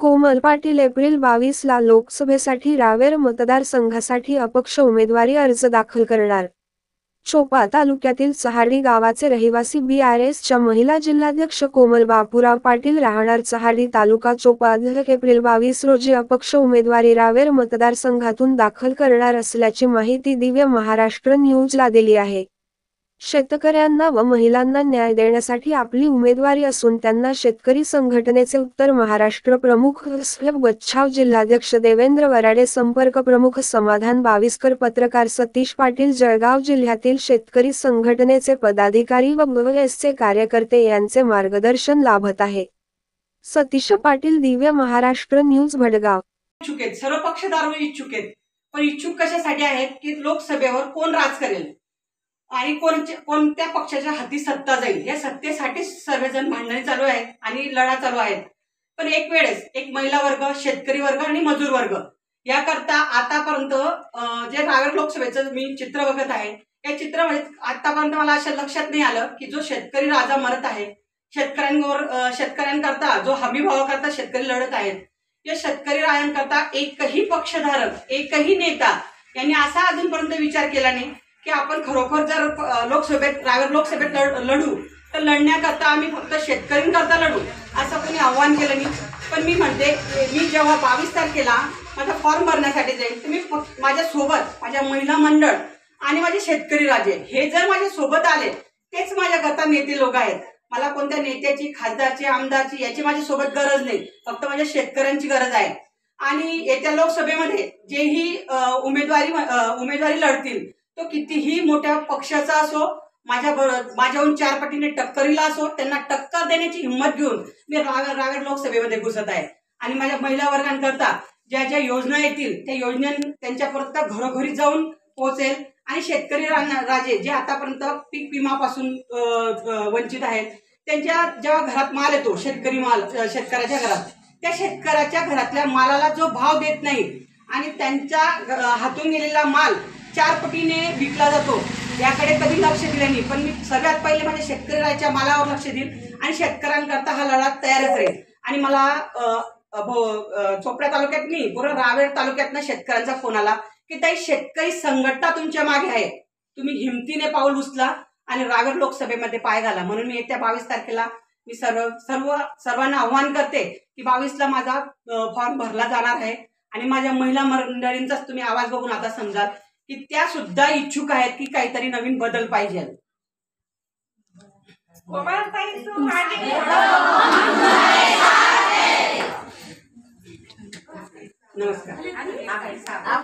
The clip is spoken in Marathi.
कोमल पाटील एप्रिल 22 ला लोकसभेसाठी रावेर मतदारसंघासाठी अपक्ष उमेदवारी अर्ज दाखल करणार। चोपडा तालुक्यातील चहाडी गावाचे रहिवासी BRSच्या महिला जिल्हाध्यक्ष कोमल बापूराव पाटील राहणार चहाडी तालुका चोपडा एप्रिल 22 रोजी अपक्ष उमेदवारी रावेर मतदारसंघातून दाखल करणार असल्याची माहिती दिव्य महाराष्ट्र न्यूजला दिली आहे। शेतकऱ्यांना व महिलांना न्याय देण्यासाठी आपली उमेदवारी असून त्यांना शेतकरी संघटनेचे उत्तर महाराष्ट्र प्रमुख बच्छाव जिल्हाध्यक्ष देवेंद्र वराडे संपर्क प्रमुख समाधान बाविस्कर पत्रकार सतीश पाटील जळगाव जिल्ह्यातील शेतकरी संघटनेचे पदाधिकारी व BSचे कार्यकर्ते यांचे मार्गदर्शन लाभत आहे। सतीश पाटील दिव्य महाराष्ट्र न्यूज भडगाव। सर्व पक्षधार इच्छुक आहेत, पण इच्छुक कशासाठी आहेत की लोकसभेवर कोण राज करेल आणि कोणत्या पक्षाच्या हाती सत्ता जाईल या सत्तेसाठी सर्वजण भांडणे चालू आहेत आणि लढा चालू आहेत। पण एक वेळेस एक महिला वर्ग, शेतकरी वर्ग आणि मजूर वर्ग याकरता आतापर्यंत जे रावेर लोकसभेचं मी चित्र बघत आहे, या चित्रामध्ये आतापर्यंत मला असं लक्षात नाही आलं की जो शेतकरी राजा मरत आहे, शेतकऱ्यांकरता जो हमीभाव करता शेतकरी लढत आहेत, या शेतकरी राजांकरता एकही पक्षधारक, एकही नेता यांनी असा अजूनपर्यंत विचार केला नाही की आपण खरोखर जर रावेर लोकसभेत लढू तर लढण्याकरता आम्ही फक्त शेतकऱ्यांकरता लढू असं कोणी आव्हान केलं नाही। पण मी म्हणते, मी जेव्हा 22 तारखेला माझा फॉर्म भरण्यासाठी जाईल तर मी माझ्या सोबत माझ्या महिला मंडळ आणि माझे शेतकरी राजे हे जर माझ्या सोबत आले तेच माझ्याकरता नेते लोक आहेत। मला कोणत्या नेत्याची, खासदारची, आमदारची याची माझ्या सोबत गरज नाही, फक्त माझ्या शेतकऱ्यांची गरज आहे। आणि येत्या लोकसभेमध्ये जेही उमेदवारी लढतील तो कितीही मोठ्या पक्षाचा असो, माझ्याहून 4 पटीने टक्करीला असो, त्यांना टक्कर देण्याची हिंमत घेऊन मी रावेर लोकसभेमध्ये घुसत आहे। आणि माझ्या महिला वर्गांकरता ज्या ज्या योजना येतील त्या योजना त्यांच्यापर्यंत घरोघरी जाऊन पोहोचेल। आणि शेतकरी राजे जे आतापर्यंत पीक विमापासून वंचित आहेत, त्यांच्या जेव्हा घरात माल येतो, शेतकऱ्याच्या घरात, त्या शेतकऱ्याच्या घरातल्या मालाला जो भाव देत नाही आणि त्यांच्या हातून गेलेला माल 4 पटीने विकला जातो याकडे कधी लक्ष दिले नाही। पण मी सगळ्यात पहिले माझ्या शेतकरी राजाच्या मालावर लक्ष देईल आणि शेतकऱ्यांकरता हा लढा तयारच राहील। आणि मला चोपडा तालुक्यात नाही, पूर्ण रावेर तालुक्यातनं शेतकऱ्यांचा फोन आला की ताई शेतकरी संघटना तुमच्या मागे आहे, तुम्ही हिमतीने पाऊल उचला आणि रावेर लोकसभेमध्ये पाय घाला। म्हणून मी येत्या 22 तारखेला मी सर्वांना आव्हान करते की 22 ला माझा फॉर्म भरला जाणार आहे। आणि माझ्या महिला मंडळींचाच तुम्ही आवाज बघून आता समजाल की त्या सुद्धा इच्छुक आहेत की काहीतरी नवीन बदल पाहिजे। नमस्कार।